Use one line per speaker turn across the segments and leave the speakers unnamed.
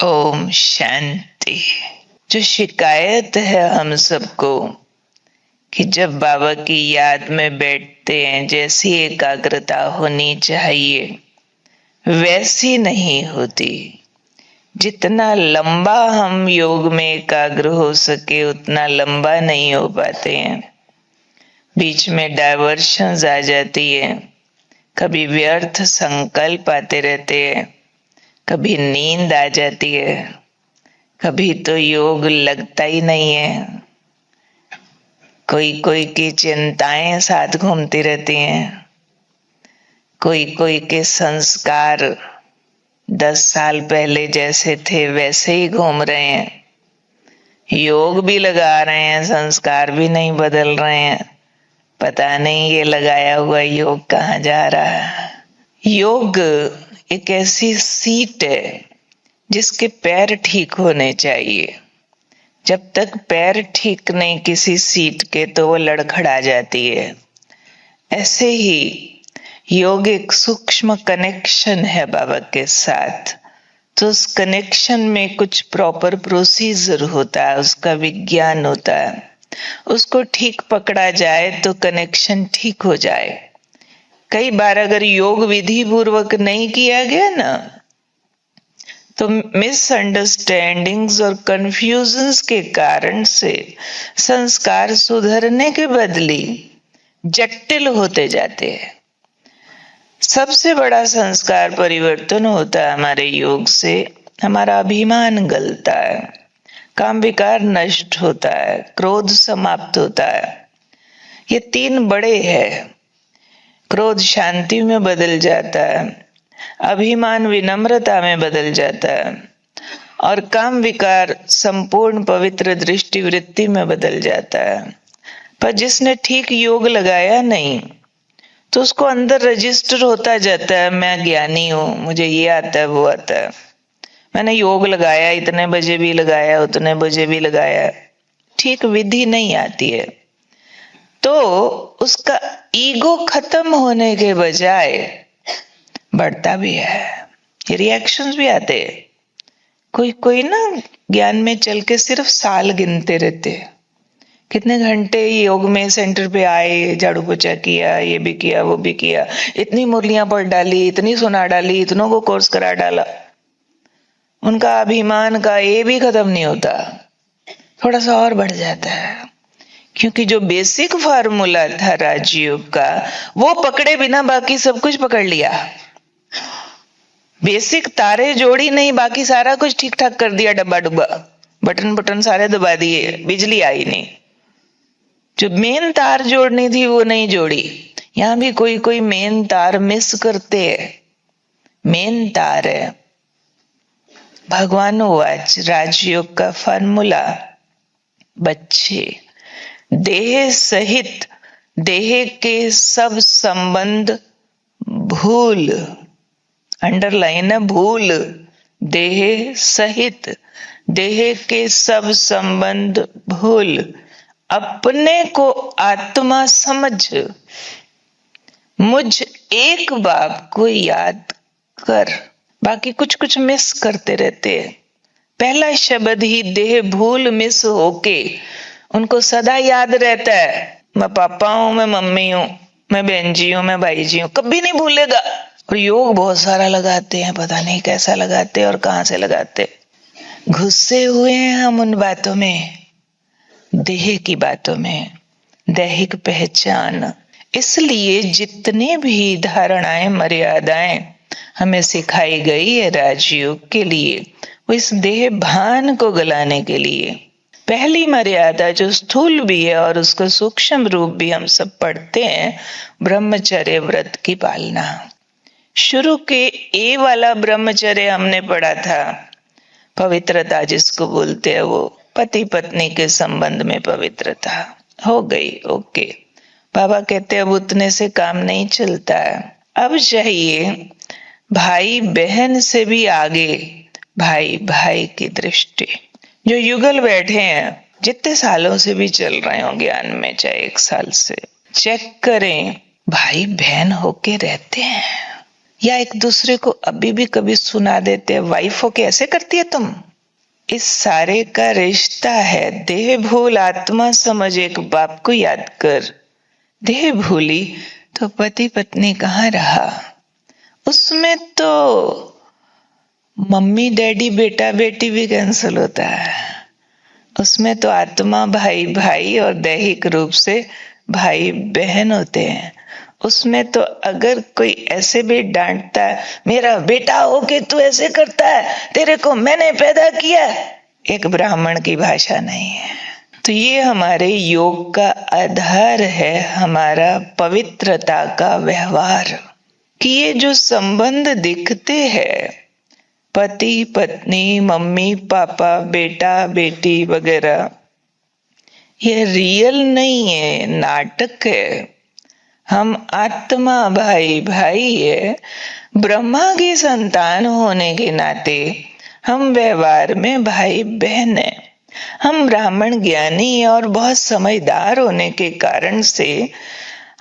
ओम शांति। जो शिकायत है हम सबको कि जब बाबा की याद में बैठते हैं जैसी एकाग्रता होनी चाहिए वैसी नहीं होती। जितना लंबा हम योग में एकाग्र हो सके उतना लंबा नहीं हो पाते हैं। बीच में डायवर्शंस आ जाती है, कभी व्यर्थ संकल्प आते रहते हैं, कभी नींद आ जाती है, कभी तो योग लगता ही नहीं है। कोई कोई की चिंताएं साथ घूमती रहती हैं, कोई कोई के संस्कार 10 साल पहले जैसे थे वैसे ही घूम रहे हैं। योग भी लगा रहे हैं, संस्कार भी नहीं बदल रहे हैं। पता नहीं ये लगाया हुआ योग कहाँ जा रहा है। योग एक ऐसी सीट है जिसके पैर ठीक होने चाहिए। जब तक पैर ठीक नहीं किसी सीट के तो वो लड़खड़ा जाती है। ऐसे ही योग एक सूक्ष्म कनेक्शन है बाबा के साथ, तो उस कनेक्शन में कुछ प्रॉपर प्रोसीजर होता है, उसका विज्ञान होता है। उसको ठीक पकड़ा जाए तो कनेक्शन ठीक हो जाए। कई बार अगर योग विधि पूर्वक नहीं किया गया ना तो मिसअंडरस्टैंडिंग्स और कंफ्यूजन्स के कारण से संस्कार सुधरने के बदले जटिल होते जाते हैं। सबसे बड़ा संस्कार परिवर्तन होता है हमारे योग से, हमारा अभिमान गलता है, काम विकार नष्ट होता है, क्रोध समाप्त होता है। ये 3 बड़े हैं। क्रोध शांति में बदल जाता है, अभिमान विनम्रता में बदल जाता है और काम विकार संपूर्ण पवित्र दृष्टि वृत्ति में बदल जाता है। पर जिसने ठीक योग लगाया नहीं तो उसको अंदर रजिस्टर होता जाता है, मैं ज्ञानी हूं, मुझे ये आता है वो आता है, मैंने योग लगाया, इतने बजे भी लगाया, उतने बजे भी लगाया। ठीक विधि नहीं आती है तो उसका ईगो खत्म होने के बजाय बढ़ता भी है, रिएक्शंस भी आते हैं। कोई कोई ना ज्ञान में चल के सिर्फ साल गिनते रहते हैं, कितने घंटे योग में सेंटर पे आए, झाड़ू पोछा किया, ये भी किया वो भी किया, इतनी मुरलियां पढ़ डाली, इतनी सुना डाली, इतनों को कोर्स करा डाला। उनका अभिमान का ये भी खत्म नहीं होता, थोड़ा सा और बढ़ जाता है। क्योंकि जो बेसिक फार्मूला था राजयोग का वो पकड़े बिना बाकी सब कुछ पकड़ लिया। बेसिक तारे जोड़ी नहीं, बाकी सारा कुछ ठीक ठाक कर दिया, डब्बा डुब्बा, बटन बटन सारे दबा दिए, बिजली आई नहीं। जो मेन तार जोड़नी थी वो नहीं जोड़ी। यहां भी कोई कोई मेन तार मिस करते हैं। मेन तार है भगवान वाच राजयोग का फॉर्मूला। बच्चे देह सहित देह के सब संबंध भूल, अंडरलाइन है भूल, देह सहित देह के सब संबंध भूल, अपने को आत्मा समझ, मुझ एक बाप को याद कर। बाकी कुछ कुछ मिस करते रहते हैं। पहला शब्द ही देह भूल मिस होके उनको सदा याद रहता है, मैं पापा हूं, मैं मम्मी हूं, मैं बहन जी हूं, मैं भाई जी हूं, कभी नहीं भूलेगा। और योग बहुत सारा लगाते हैं, पता नहीं कैसा लगाते और कहां से लगाते। घुसे हुए हैं हम उन बातों में, देह की बातों में, दैहिक पहचान। इसलिए जितने भी धारणाएं मर्यादाएं हमें सिखाई गई है राजयोग के लिए वो इस देह भान को गलाने के लिए। पहली मर्यादा जो स्थूल भी है और उसका सूक्ष्म रूप भी हम सब पढ़ते हैं, ब्रह्मचर्य व्रत की पालना। शुरू के ए वाला ब्रह्मचर्य हमने पढ़ा था, पवित्रता जिसको बोलते हैं, वो पति पत्नी के संबंध में पवित्रता हो गई, ओके। बाबा कहते हैं अब उतने से काम नहीं चलता है, अब चाहिए भाई बहन से भी आगे, भाई भाई की दृष्टि। जो युगल बैठे हैं, जितने सालों से भी चल रहे हो ज्ञान में, चाहे 1 साल से, चेक करें भाई बहन होके रहते हैं। या एक दूसरे को अभी भी कभी सुना देते हैं, वाइफ हो के ऐसे करती है तुम। इस सारे का रिश्ता है देह भूल आत्मा समझ, एक बाप को याद कर। देह भूली तो पति पत्नी कहाँ रहा, उसमें तो मम्मी डैडी बेटा बेटी भी कैंसिल होता है। उसमें तो आत्मा भाई भाई और दैहिक रूप से भाई बहन होते हैं। उसमें तो अगर कोई ऐसे भी डांटता है, मेरा बेटा हो के तू ऐसे करता है, तेरे को मैंने पैदा किया, एक ब्राह्मण की भाषा नहीं है। तो ये हमारे योग का आधार है, हमारा पवित्रता का व्यवहार, कि ये जो संबंध दिखते हैं, पति पत्नी मम्मी पापा बेटा बेटी वगैरह, ये रियल नहीं है, नाटक है। हम आत्मा भाई भाई है। ब्रह्मा की संतान होने के नाते हम व्यवहार में भाई बहन है। हम ब्राह्मण ज्ञानी और बहुत समझदार होने के कारण से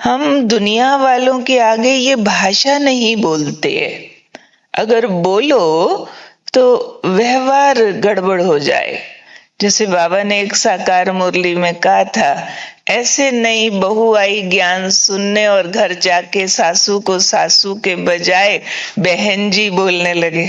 हम दुनिया वालों के आगे ये भाषा नहीं बोलते। अगर बोलो तो व्यवहार गड़बड़ हो जाए। जैसे बाबा ने एक साकार मुरली में कहा था, ऐसे नई बहू आई ज्ञान सुनने और घर जाके सासू को सासू के बजाय बहन जी बोलने लगे।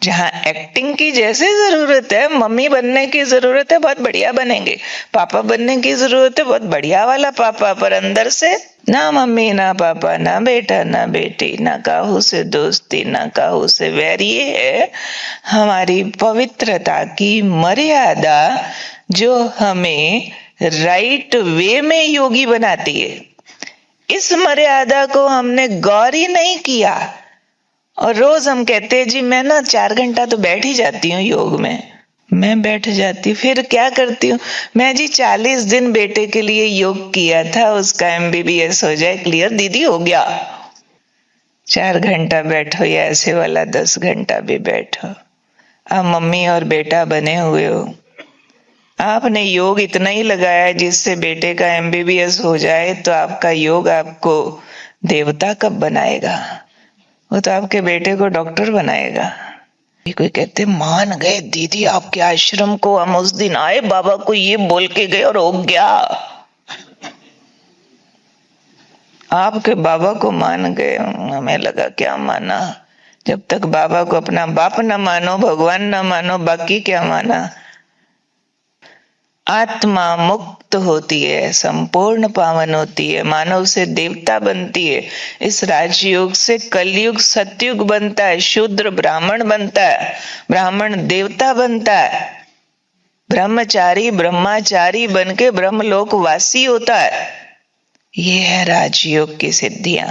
जहां एक्टिंग की जैसे जरूरत है, मम्मी बनने की जरूरत है, बहुत बढ़िया बनेंगे। पापा बनने की जरूरत है, बहुत बढ़िया वाला पापा, पर अंदर से ना मम्मी ना पापा ना बेटा ना बेटी, ना काहू से दोस्ती ना काहू से वैर। ये है हमारी पवित्रता की मर्यादा जो हमें राइट वे में योगी बनाती है। इस मर्यादा को हमने गौर ही नहीं किया और रोज हम कहते हैं जी मैं ना 4 घंटा तो बैठ ही जाती हूँ योग में। मैं बैठ जाती हूँ, फिर क्या करती हूँ, मैं जी 40 दिन बेटे के लिए योग किया था, उसका MBBS हो जाए क्लियर, दीदी हो गया। 4 घंटा बैठो या ऐसे वाला 10 घंटा भी बैठो, आप मम्मी और बेटा बने हुए हो। आपने योग इतना ही लगाया जिससे बेटे का MBBS हो जाए, तो आपका योग आपको देवता कब बनाएगा? वो तो आपके बेटे को डॉक्टर बनाएगा। कोई कहते मान गए दीदी आपके आश्रम को, हम उस दिन आए बाबा को ये बोल के गए और हो गया। आपके बाबा को मान गए, हमें लगा क्या माना। जब तक बाबा को अपना बाप न मानो, भगवान न मानो, बाकी क्या माना। आत्मा मुक्त होती है, संपूर्ण पावन होती है, मानव से देवता बनती है। इस राजयोग से कलयुग सतयुग बनता है, शूद्र ब्राह्मण बनता है, ब्राह्मण देवता बनता है, ब्रह्मचारी ब्रह्माचारी बन के ब्रह्मलोक वासी होता है। ये है राजयोग की सिद्धियां।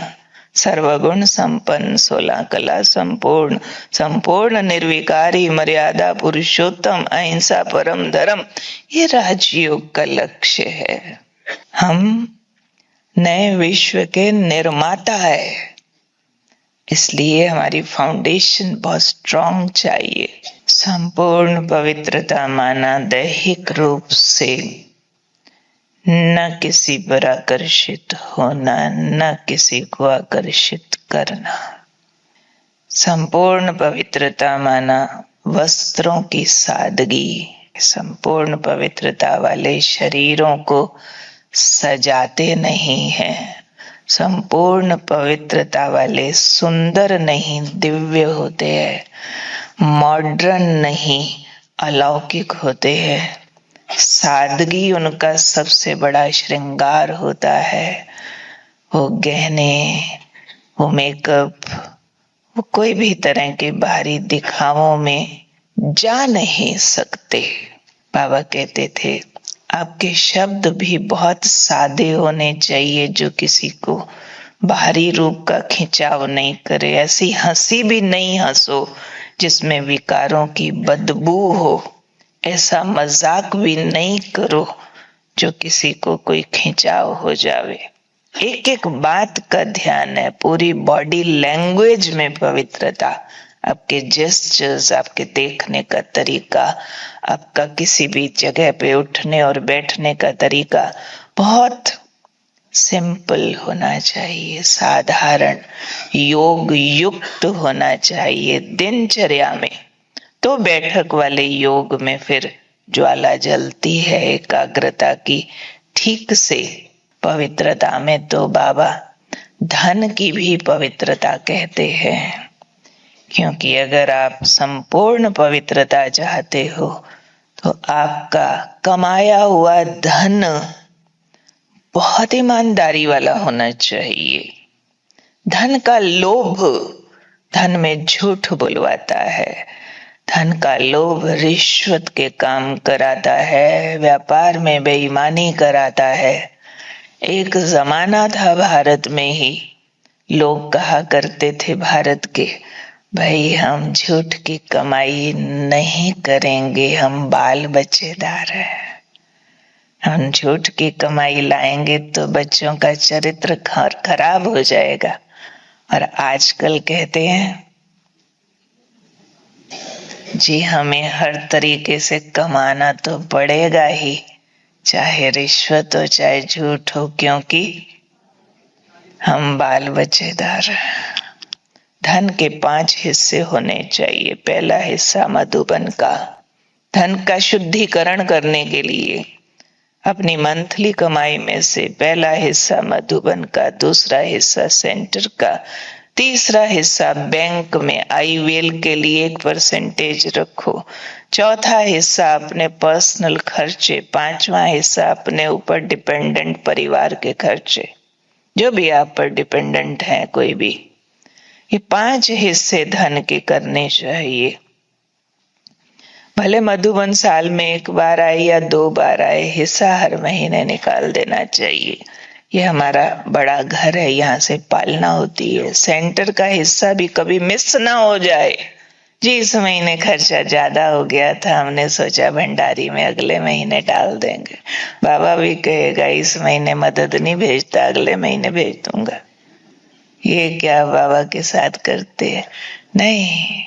सर्वगुण संपन्न, 16 कला संपूर्ण, संपूर्ण निर्विकारी, मर्यादा पुरुषोत्तम, अहिंसा परम धर्म, ये राजयोग का लक्ष्य है। हम नए विश्व के निर्माता है, इसलिए हमारी फाउंडेशन बहुत स्ट्रांग चाहिए। संपूर्ण पवित्रता माना दैहिक रूप से न किसी पर आकर्षित होना, न किसी को आकर्षित करना। संपूर्ण पवित्रता माना वस्त्रों की सादगी। संपूर्ण पवित्रता वाले शरीरों को सजाते नहीं हैं। संपूर्ण पवित्रता वाले सुंदर नहीं दिव्य होते हैं, मॉडर्न नहीं अलौकिक होते हैं। सादगी उनका सबसे बड़ा श्रृंगार होता है। वो गहने, वो मेकअप, वो कोई भी तरह के बाहरी दिखावों में जा नहीं सकते। बाबा कहते थे आपके शब्द भी बहुत सादे होने चाहिए जो किसी को बाहरी रूप का खिंचाव नहीं करे। ऐसी हंसी भी नहीं हंसो जिसमें विकारों की बदबू हो। ऐसा मजाक भी नहीं करो जो किसी को कोई खिंचाव हो जावे। एक एक बात का ध्यान है, पूरी बॉडी लैंग्वेज में पवित्रता, आपके जेस्चर्स, आपके देखने का तरीका, आपका किसी भी जगह पे उठने और बैठने का तरीका बहुत सिंपल होना चाहिए, साधारण, योग युक्त होना चाहिए दिनचर्या में। तो बैठक वाले योग में फिर ज्वाला जलती है एकाग्रता की ठीक से। पवित्रता में तो बाबा धन की भी पवित्रता कहते हैं, क्योंकि अगर आप संपूर्ण पवित्रता चाहते हो तो आपका कमाया हुआ धन बहुत ईमानदारी वाला होना चाहिए। धन का लोभ धन में झूठ बुलवाता है, धन का लोभ रिश्वत के काम कराता है, व्यापार में बेईमानी कराता है। एक जमाना था भारत में ही, लोग कहा करते थे भारत के, भाई हम झूठ की कमाई नहीं करेंगे, हम बाल बच्चेदार हैं, हम झूठ की कमाई लाएंगे तो बच्चों का चरित्र खराब हो जाएगा। और आजकल कहते हैं जी हमें हर तरीके से कमाना तो पड़ेगा ही, चाहे रिश्वत हो चाहे झूठ हो, क्योंकि हम बाल बच्चेदार हैं। धन के 5 हिस्से होने चाहिए। पहला हिस्सा मधुबन का, धन का शुद्धिकरण करने के लिए अपनी मंथली कमाई में से पहला हिस्सा मधुबन का, दूसरा हिस्सा सेंटर का, तीसरा हिस्सा बैंक में आईवेल के लिए 1% रखो, चौथा हिस्सा अपने पर्सनल खर्चे, पांचवा हिस्सा अपने ऊपर डिपेंडेंट परिवार के खर्चे, जो भी आप पर डिपेंडेंट है कोई भी। ये 5 हिस्से धन के करने चाहिए। भले मधुबन साल में 1 बार आए या 2 बार आए, हिस्सा हर महीने निकाल देना चाहिए। ये हमारा बड़ा घर है, यहाँ से पालना होती है। सेंटर का हिस्सा भी कभी मिस ना हो जाए। जी इस महीने खर्चा ज्यादा हो गया था, हमने सोचा भंडारी में अगले महीने डाल देंगे। बाबा भी कहेगा इस महीने मदद नहीं भेजता, अगले महीने भेज दूंगा। ये क्या बाबा के साथ करते हैं? नहीं,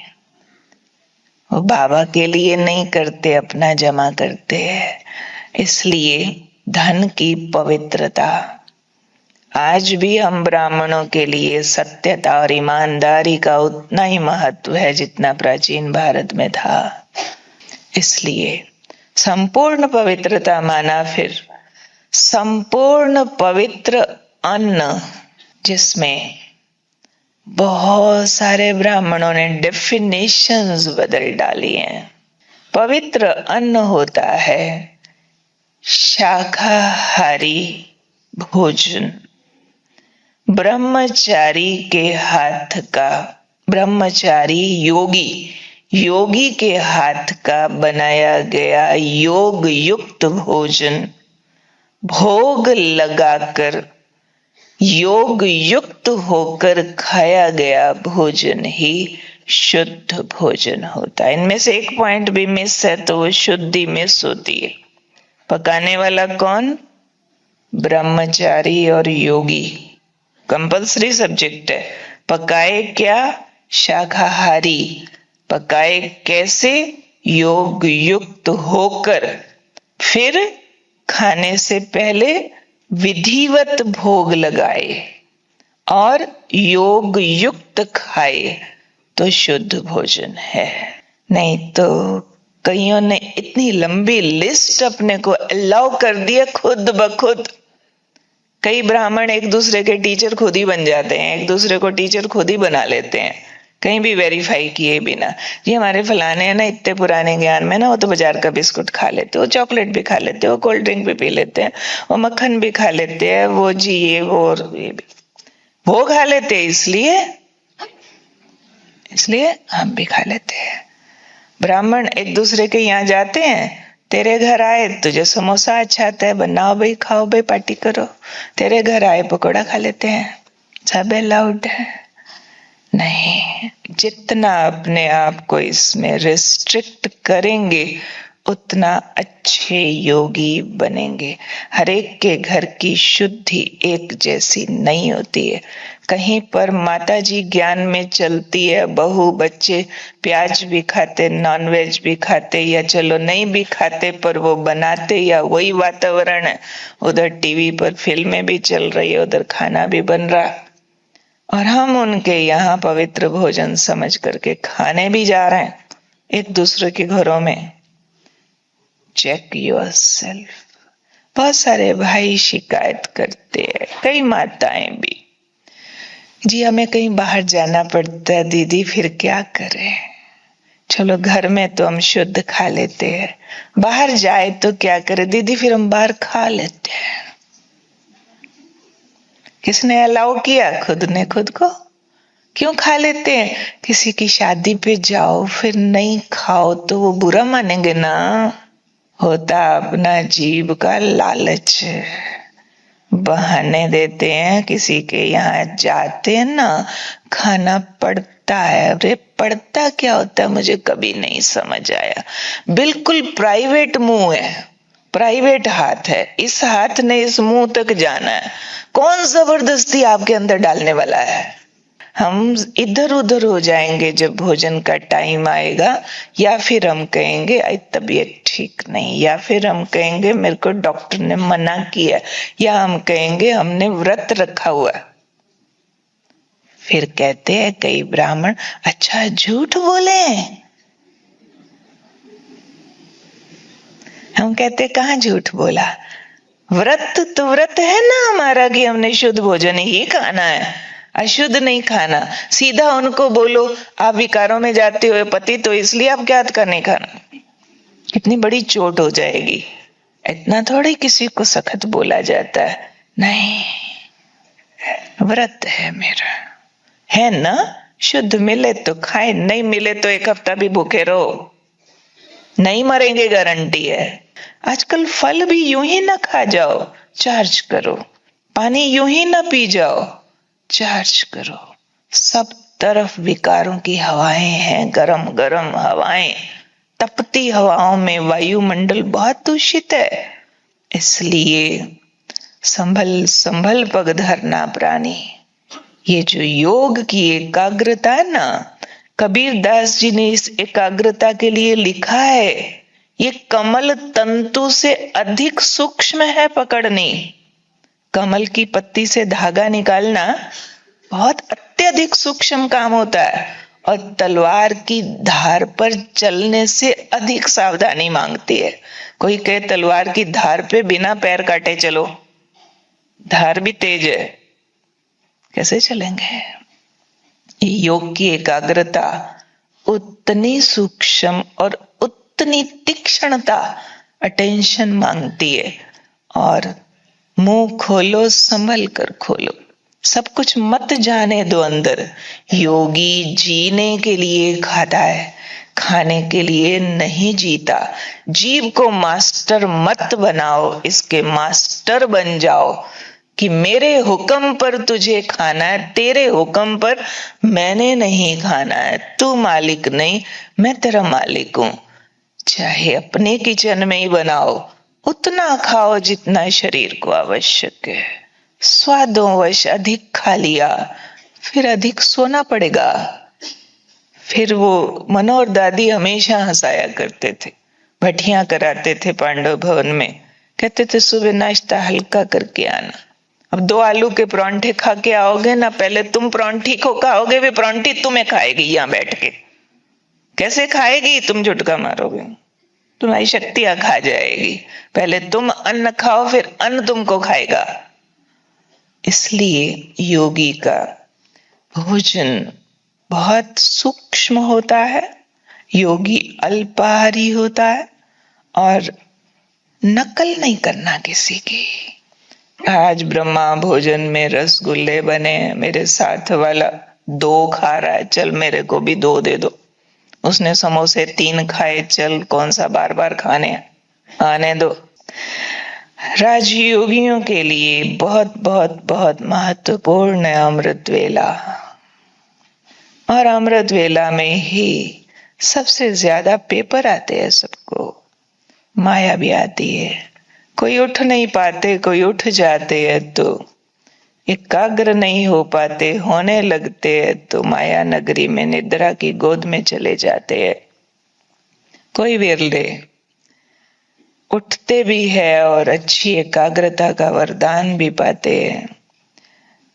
वो बाबा के लिए नहीं करते, अपना जमा करते हैं। इसलिए धन की पवित्रता आज भी हम ब्राह्मणों के लिए सत्यता और ईमानदारी का उतना ही महत्व है जितना प्राचीन भारत में था। इसलिए संपूर्ण पवित्रता माना फिर संपूर्ण पवित्र अन्न, जिसमें बहुत सारे ब्राह्मणों ने डेफिनेशंस बदल डाली हैं। पवित्र अन्न होता है शाकाहारी भोजन, ब्रह्मचारी के हाथ का, ब्रह्मचारी योगी के हाथ का बनाया गया योग युक्त भोजन, भोग लगाकर योग युक्त होकर खाया गया भोजन ही शुद्ध भोजन होता है। इनमें से एक पॉइंट भी मिस है तो वो शुद्धि मिस होती है। पकाने वाला कौन? ब्रह्मचारी और योगी, कंपल्सरी सब्जेक्ट है। पकाए क्या? शाकाहारी। पकाए कैसे? योग युक्त होकर। फिर खाने से पहले विधिवत भोग लगाए और योग युक्त खाए तो शुद्ध भोजन है। नहीं तो कईयों ने इतनी लंबी लिस्ट अपने को अलाउ कर दिया खुद ब खुद। कई ब्राह्मण एक दूसरे के टीचर खुद ही बन जाते हैं, एक दूसरे को टीचर खुद ही बना लेते हैं, कहीं भी वेरीफाई किए बिना। जी हमारे फलाने हैं ना इतने पुराने ज्ञान में ना, वो तो बाजार का बिस्कुट खा लेते, वो चॉकलेट भी खा लेते, वो कोल्ड ड्रिंक भी पी लेते हैं, वो मक्खन भी खा लेते हैं, वो जी ये वो और ये भी वो खा लेते हैं, इसलिए हम भी खा लेते हैं। ब्राह्मण एक दूसरे के यहाँ जाते हैं, तेरे घर आए तुझे समोसा अच्छा आता है, बनाओ भाई, खाओ भाई, पार्टी करो। तेरे घर आए पकोड़ा खा लेते हैं, सब अलाउड है। नहीं, जितना अपने आप को इसमें रिस्ट्रिक्ट करेंगे उतना अच्छे योगी बनेंगे। हर एक के घर की शुद्धि एक जैसी नहीं होती है। कहीं पर माता जी ज्ञान में चलती है, बहू बच्चे प्याज भी खाते, नॉनवेज भी खाते, या चलो नहीं भी खाते पर वो बनाते, या वही वातावरण है। उधर टीवी पर फिल्में भी चल रही है, उधर खाना भी बन रहा, और हम उनके यहाँ पवित्र भोजन समझ करके खाने भी जा रहे हैं एक दूसरे के घरों में। Check yourself. बहुत सारे भाई शिकायत करते हैं, कई माताएं भी, जी हमें कहीं बाहर जाना पड़ता है दीदी, फिर क्या करें। चलो घर में तो हम शुद्ध खा लेते हैं, बाहर जाए तो क्या करें दीदी, फिर हम बाहर खा लेते हैं। किसने अलाउ किया? खुद ने खुद को। क्यों खा लेते हैं? किसी की शादी पे जाओ फिर नहीं खाओ तो वो बुरा मानेंगे ना। होता अपना जीभ का लालच, बहाने देते हैं, किसी के यहाँ जाते हैं ना, खाना पड़ता है। अरे पड़ता क्या होता है मुझे कभी नहीं समझ आया। बिल्कुल प्राइवेट मुंह है, प्राइवेट हाथ है, इस हाथ ने इस मुंह तक जाना है। कौन जबरदस्ती आपके अंदर डालने वाला है? हम इधर उधर हो जाएंगे जब भोजन का टाइम आएगा, या फिर हम कहेंगे तबीयत ठीक नहीं, या फिर हम कहेंगे मेरे को डॉक्टर ने मना किया, या हम कहेंगे हमने व्रत रखा हुआ। फिर कहते हैं कई ब्राह्मण, अच्छा झूठ बोले। हम कहते कहाँ झूठ बोला? व्रत तो व्रत है ना हमारा कि हमने शुद्ध भोजन ही खाना है, अशुद्ध नहीं खाना। सीधा उनको बोलो आप विकारों में जाते हुए पति, तो इसलिए आप ज्ञात का नहीं खाना। कितनी बड़ी चोट हो जाएगी। इतना थोड़ी किसी को सख्त बोला जाता है। नहीं, व्रत है मेरा, है ना, शुद्ध मिले तो खाए, नहीं मिले तो एक हफ्ता भी भूखे रहो, नहीं मरेंगे गारंटी है। आजकल फल भी यूं ही ना खा जाओ, चार्ज करो। पानी यूं ही ना पी जाओ, चार्ज करो। सब तरफ विकारों की हवाएं हैं, गरम गरम हवाएं। तपती हवाओं में वायुमंडल बहुत दूषित है। इसलिए संभल संभल पग धरना प्राणी। ये जो योग की एकाग्रता है ना, कबीर दास जी ने इस एकाग्रता के लिए लिखा है, ये कमल तंतु से अधिक सूक्ष्म है पकड़नी। कमल की पत्ती से धागा निकालना बहुत अत्यधिक सूक्ष्म काम होता है, और तलवार की धार पर चलने से अधिक सावधानी मांगती है। कोई कहे तलवार की धार पे बिना पैर काटे चलो, धार भी तेज है, कैसे चलेंगे? योग की एकाग्रता उतनी सूक्ष्म और उतनी तीक्ष्णता, अटेंशन मांगती है। और मुंह खोलो संभल कर खोलो, सब कुछ मत जाने दो अंदर। योगी जीने के लिए खाता है, खाने के लिए नहीं जीता। जीव को मास्टर मत बनाओ, इसके मास्टर बन जाओ कि मेरे हुक्म पर तुझे खाना है, तेरे हुक्म पर मैंने नहीं खाना है। तू मालिक नहीं, मैं तेरा मालिक हूं। चाहे अपने किचन में ही बनाओ, उतना खाओ जितना शरीर को आवश्यक है। स्वादोंवश अधिक खा लिया, फिर अधिक सोना पड़ेगा। फिर वो मनोहर दादी हमेशा हंसाया करते थे, भठियां कराते थे पांडव भवन में, कहते थे सुबह नाश्ता हल्का करके आना। अब 2 आलू के परांठे खा के आओगे ना, पहले तुम परांठी को खाओगे, वे परांठी तुम्हें खाएगी यहां बैठ के। कैसे खाएगी? तुम झुटका मारोगे, तुम्हारी शक्तियां खा जाएगी। पहले तुम अन्न खाओ, फिर अन्न तुमको खाएगा। इसलिए योगी का भोजन बहुत सूक्ष्म होता है, योगी अल्पाहारी होता है, और नकल नहीं करना किसी की। आज ब्रह्मा भोजन में रसगुल्ले बने, मेरे साथ वाला 2 खा रहा है, चल मेरे को भी 2 दे दो। उसने समोसे 3 खाए, चल कौन सा बार बार खाने, आने दो। राजयोगियों के लिए बहुत बहुत बहुत महत्वपूर्ण है अमृत वेला, और अमृत वेला में ही सबसे ज्यादा पेपर आते हैं सबको। माया भी आती है। कोई उठ नहीं पाते, कोई उठ जाते हैं तो एकाग्र नहीं हो पाते, होने लगते हैं तो माया नगरी में निद्रा की गोद में चले जाते हैं। कोई विरले उठते भी है और अच्छी एकाग्रता का वरदान भी पाते हैं।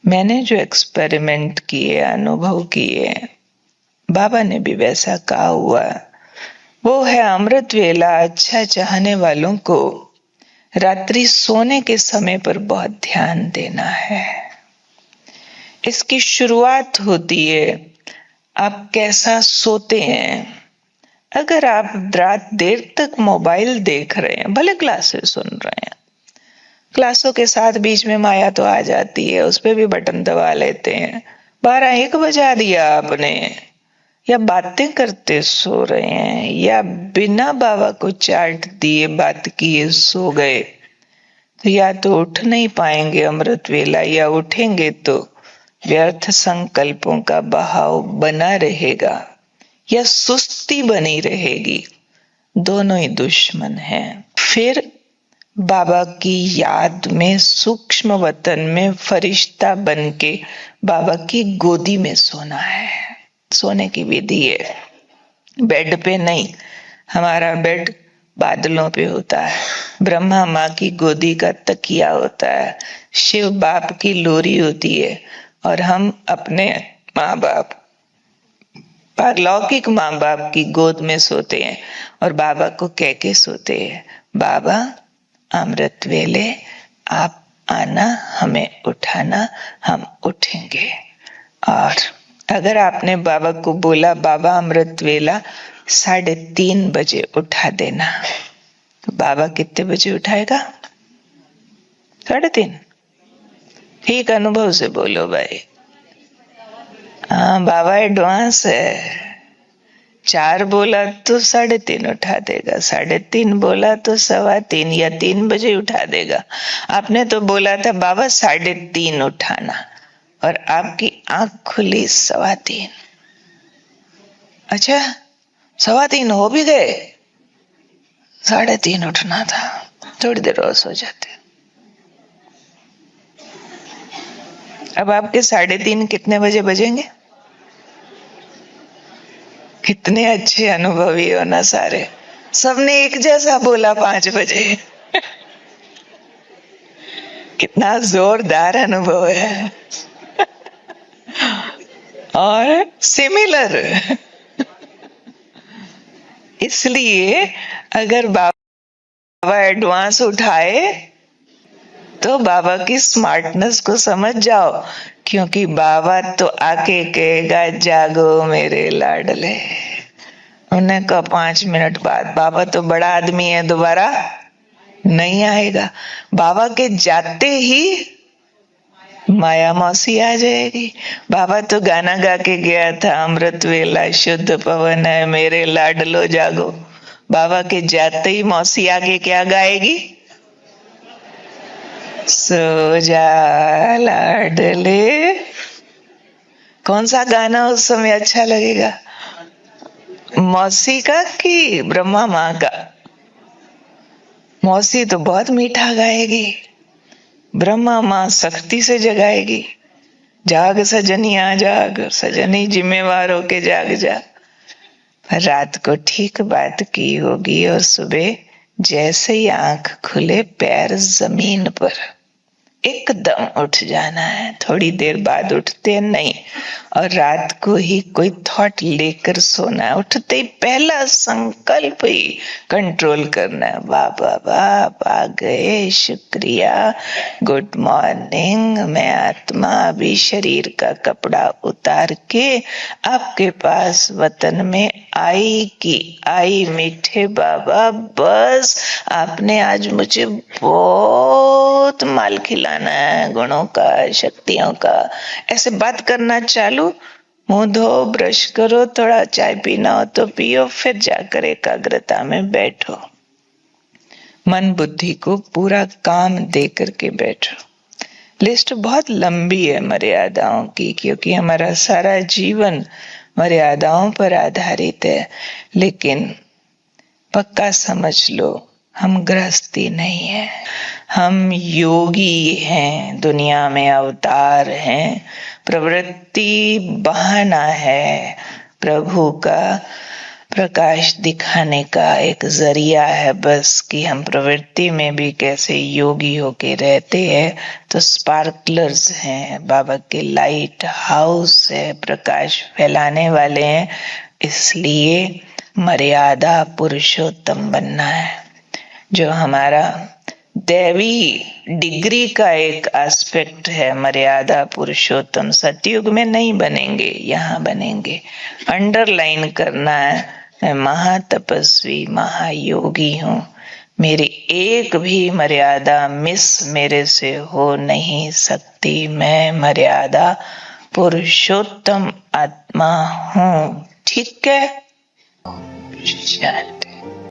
मैंने जो एक्सपेरिमेंट किए, अनुभव किए, बाबा ने भी वैसा कहा हुआ, वो है अमृत वेला अच्छा चाहने वालों को रात्रि सोने के समय पर बहुत ध्यान देना है। इसकी शुरुआत होती है आप कैसा सोते हैं। अगर आप रात देर तक मोबाइल देख रहे हैं, भले क्लासेस सुन रहे हैं, क्लासों के साथ बीच में माया तो आ जाती है, उस पर भी बटन दबा लेते हैं, 12-1 बजा दिया आपने, या बातें करते सो रहे हैं, या बिना बाबा को चार्ट दिए बात किए सो गए, तो या तो उठ नहीं पाएंगे अमृत वेला, या उठेंगे तो व्यर्थ संकल्पों का बहाव बना रहेगा या सुस्ती बनी रहेगी। दोनों ही दुश्मन हैं। फिर बाबा की याद में सूक्ष्म वतन में फरिश्ता बन के बाबा की गोदी में सोना है। सोने की विधि है, बेड पे नहीं। हमारा बेड बादलों पे होता है, ब्रह्मा माँ की गोदी का तकिया होता है, शिव बाप की लोरी होती है, और हम अपने माँ बाप, पारलौकिक माँ बाप की गोद में सोते हैं और बाबा को कह के सोते हैं, बाबा अमृत वेले आप आना, हमें उठाना, हम उठेंगे। और अगर आपने बाबा को बोला बाबा अमृत वेला 3:30 बजे उठा देना, तो बाबा कितने बजे उठाएगा? 3:30। ठीक अनुभव से बोलो भाई। हाँ, बाबा एडवांस है। 4 बोला तो 3:30 उठा देगा, 3:30 बोला तो 3:15 या 3 बजे उठा देगा। आपने तो बोला था बाबा 3:30 उठाना, और आपकी आंख खुली 3:15। अच्छा, 3:15 हो भी गए, 3:30 उठना था। थोड़ी देर और सो जाते। अब आपके 3:30 कितने बजे बजेंगे? कितने अच्छे अनुभवी हो ना सारे। सबने एक जैसा बोला 5 बजे। कितना जोरदार अनुभव है और सिमिलर। इसलिए अगर बाबा एडवांस उठाए तो बाबा की स्मार्टनेस को समझ जाओ, क्योंकि बाबा तो आके कहेगा जागो मेरे लाडले। उन्हें कहा 5 मिनट बाद, बाबा तो बड़ा आदमी है, दोबारा नहीं आएगा। बाबा के जाते ही माया मौसी आ जाएगी। बाबा तो गाना गा के गया था, अमृत वेला शुद्ध पवन है मेरे लाडलो जागो। बाबा के जाते ही मौसी आके क्या गाएगी? सो जा लाडले। कौन सा गाना उस समय अच्छा लगेगा? मौसी का कि ब्रह्मा माँ का? मौसी तो बहुत मीठा गाएगी, ब्रह्मा माँ सख्ती से जगाएगी, जाग सजनिया जाग, सजनी जिम्मेवार होके जाग जा। रात को ठीक बात की होगी और सुबह जैसे ही आंख खुले पैर जमीन पर एकदम उठ जाना है। थोड़ी देर बाद उठते नहीं, और रात को ही कोई थॉट लेकर सोना है। उठते ही पहला संकल्प ही कंट्रोल करना है, वाह वाह वाह आ गए, शुक्रिया, गुड मॉर्निंग। मैं आत्मा अभी शरीर का कपड़ा उतार के आपके पास वतन में आई मीठे बाबा, बस आपने आज मुझे बहुत माल खिलाना है, गुणों का, शक्तियों का। ऐसे बात करना चालू, मुंह धो, ब्रश करो, थोड़ा चाय पीना हो तो पियो, फिर जाकर एकाग्रता में बैठो। मन बुद्धि को पूरा काम दे करके बैठो। लिस्ट बहुत लंबी है मर्यादाओं की, क्योंकि हमारा सारा जीवन मर्यादाओं पर आधारित है। लेकिन पक्का समझ लो, हम गृहस्थी नहीं है, हम योगी हैं, दुनिया में अवतार हैं। प्रवृत्ति बहाना है, प्रभु का प्रकाश दिखाने का एक जरिया है बस, कि हम प्रवृत्ति में भी कैसे योगी होके रहते हैं। तो स्पार्कलर्स हैं, बाबा के लाइट हाउस है, प्रकाश फैलाने वाले हैं। इसलिए मर्यादा पुरुषोत्तम बनना है, जो हमारा दैवी डिग्री का एक एस्पेक्ट है। मर्यादा पुरुषोत्तम सतयुग में नहीं बनेंगे, यहाँ बनेंगे। अंडरलाइन करना है, मैं महातपस्वी महायोगी हूँ, मेरी एक भी मर्यादा मिस मेरे से हो नहीं सकती। मैं मर्यादा पुरुषोत्तम आत्मा हूँ। ठीक है, शांति।